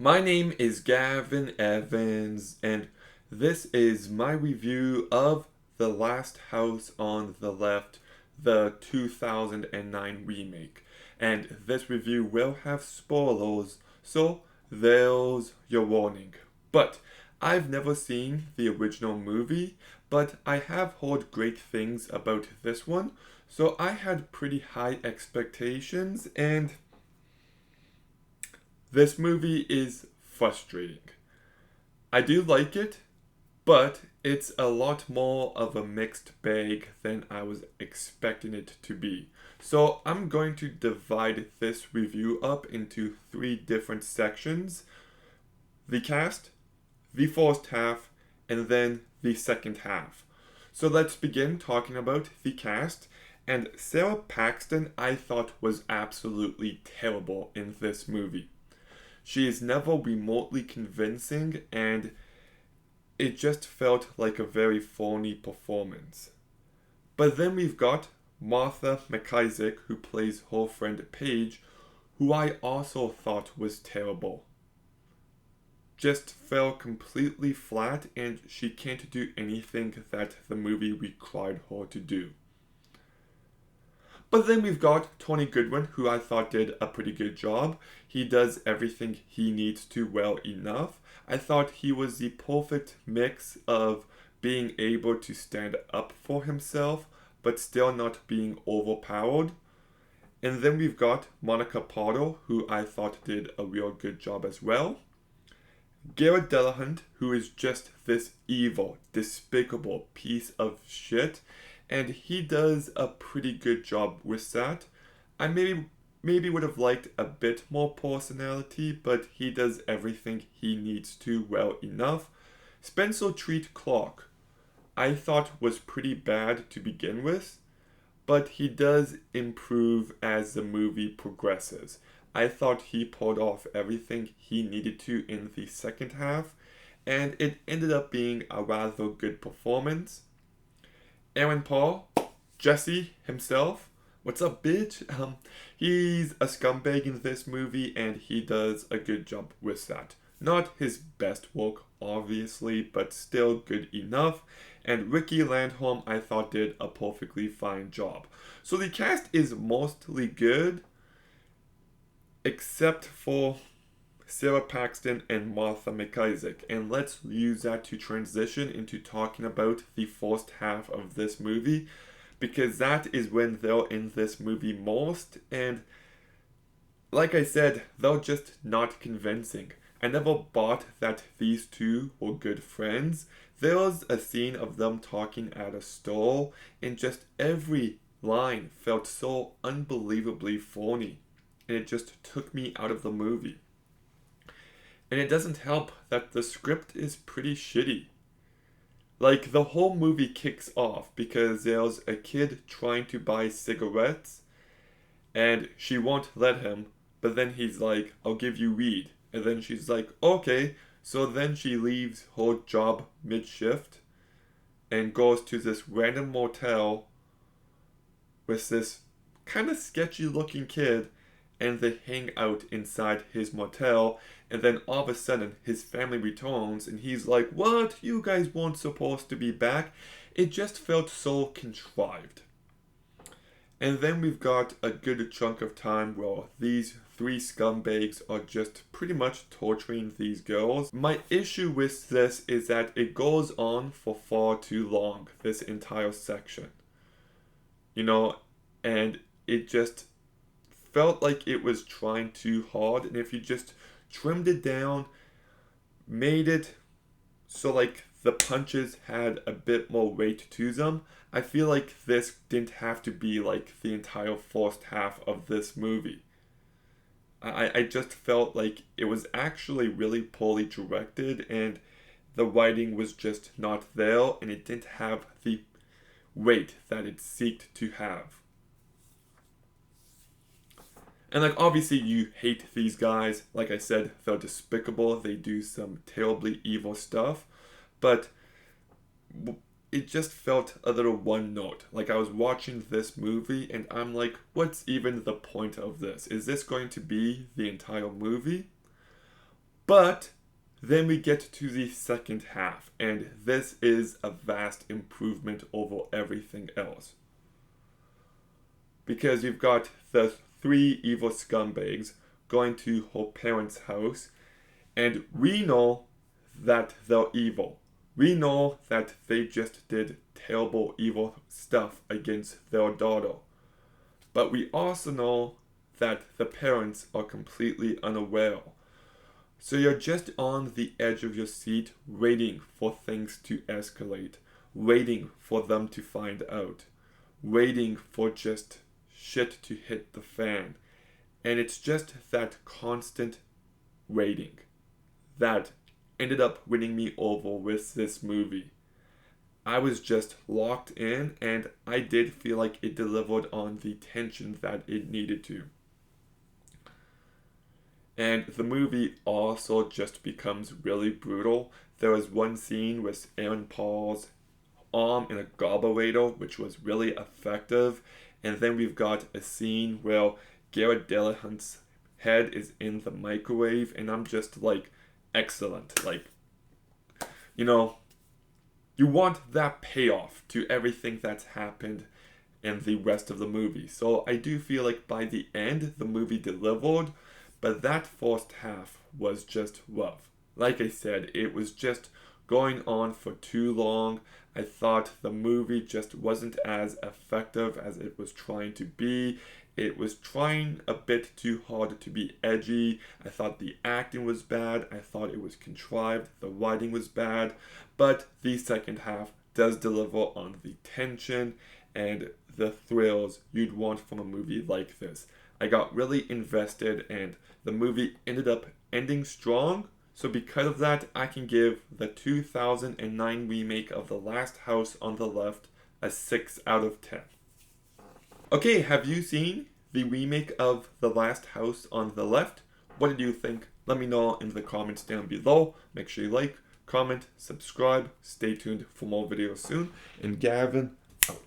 My name is Gavin Evans, and this is my review of The Last House on the Left, the 2009 remake. And this review will have spoilers, so there's your warning. But I've never seen the original movie, but I have heard great things about this one, so I had pretty high expectations, and this movie is frustrating. I do like it, but it's a lot more of a mixed bag than I was expecting it to be. So I'm going to divide this review up into three different sections: the cast, the first half, and then the second half. So let's begin talking about the cast. And Sarah Paxton, I thought, was absolutely terrible in this movie. She is never remotely convincing, and it just felt like a very phony performance. But then we've got Martha McIsaac, who plays her friend Paige, who I also thought was terrible. Just fell completely flat, and she can't do anything that the movie required her to do. But then we've got Tony Goodwin, who I thought did a pretty good job. He does everything he needs to well enough. I thought he was the perfect mix of being able to stand up for himself, but still not being overpowered. And then we've got Monica Potter, who I thought did a real good job as well. Garrett Dillahunt, who is just this evil, despicable piece of shit, and he does a pretty good job with that. I maybe would have liked a bit more personality, but he does everything he needs to well enough. Spencer Treat Clark, I thought was pretty bad to begin with, but he does improve as the movie progresses. I thought he pulled off everything he needed to in the second half, and it ended up being a rather good performance. Aaron Paul, Jesse himself, what's up, bitch? He's a scumbag in this movie, and he does a good job with that. Not his best work, obviously, but still good enough. And Ricky Landholm, I thought, did a perfectly fine job. So the cast is mostly good, except for Sarah Paxton and Martha McIsaac. And let's use that to transition into talking about the first half of this movie, because that is when they're in this movie most, and like I said, they're just not convincing. I never bought that these two were good friends. There was a scene of them talking at a store, and just every line felt so unbelievably phony, and it just took me out of the movie. And it doesn't help that the script is pretty shitty. Like, the whole movie kicks off because there's a kid trying to buy cigarettes, and she won't let him, but then he's like, I'll give you weed. And then she's like, okay. So then she leaves her job mid shift and goes to this random motel with this kind of sketchy looking kid, and they hang out inside his motel. And then all of a sudden his family returns, and he's like, what, you guys weren't supposed to be back. It just felt so contrived. And then we've got a good chunk of time where these three scumbags are just pretty much torturing these girls. My issue with this is that it goes on for far too long, this entire section. You know, and it just felt like it was trying too hard, and if you just trimmed it down, made it so like the punches had a bit more weight to them, I feel like this didn't have to be like the entire first half of this movie. I just felt like it was actually really poorly directed, and the writing was just not there, and it didn't have the weight that it seeked to have. And like, obviously you hate these guys. Like I said, they're despicable. They do some terribly evil stuff. But it just felt a little one note. Like, I was watching this movie and I'm like, what's even the point of this? Is this going to be the entire movie? But then we get to the second half, and this is a vast improvement over everything else. Because you've got the three evil scumbags going to her parents' house, and we know that they're evil. We know that they just did terrible, evil stuff against their daughter. But we also know that the parents are completely unaware. So you're just on the edge of your seat, waiting for things to escalate, waiting for them to find out, waiting for just shit to hit the fan. And it's just that constant waiting that ended up winning me over with this movie. I was just locked in, and I did feel like it delivered on the tension that it needed to. And the movie also just becomes really brutal. There was one scene with Aaron Paul's arm in a carburetor, which was really effective. And then we've got a scene where Garrett Dillahunt's head is in the microwave, and I'm just like, excellent. Like, you know, you want that payoff to everything that's happened in the rest of the movie. So I do feel like by the end, the movie delivered, but that first half was just rough. Like I said, it was just going on for too long. I thought the movie just wasn't as effective as it was trying to be. It was trying a bit too hard to be edgy. I thought the acting was bad. I thought it was contrived. The writing was bad. But the second half does deliver on the tension and the thrills you'd want from a movie like this. I got really invested, and the movie ended up ending strong. So because of that, I can give the 2009 remake of The Last House on the Left a 6 out of 10. Okay, have you seen the remake of The Last House on the Left? What did you think? Let me know in the comments down below. Make sure you like, comment, subscribe. Stay tuned for more videos soon. And Gavin,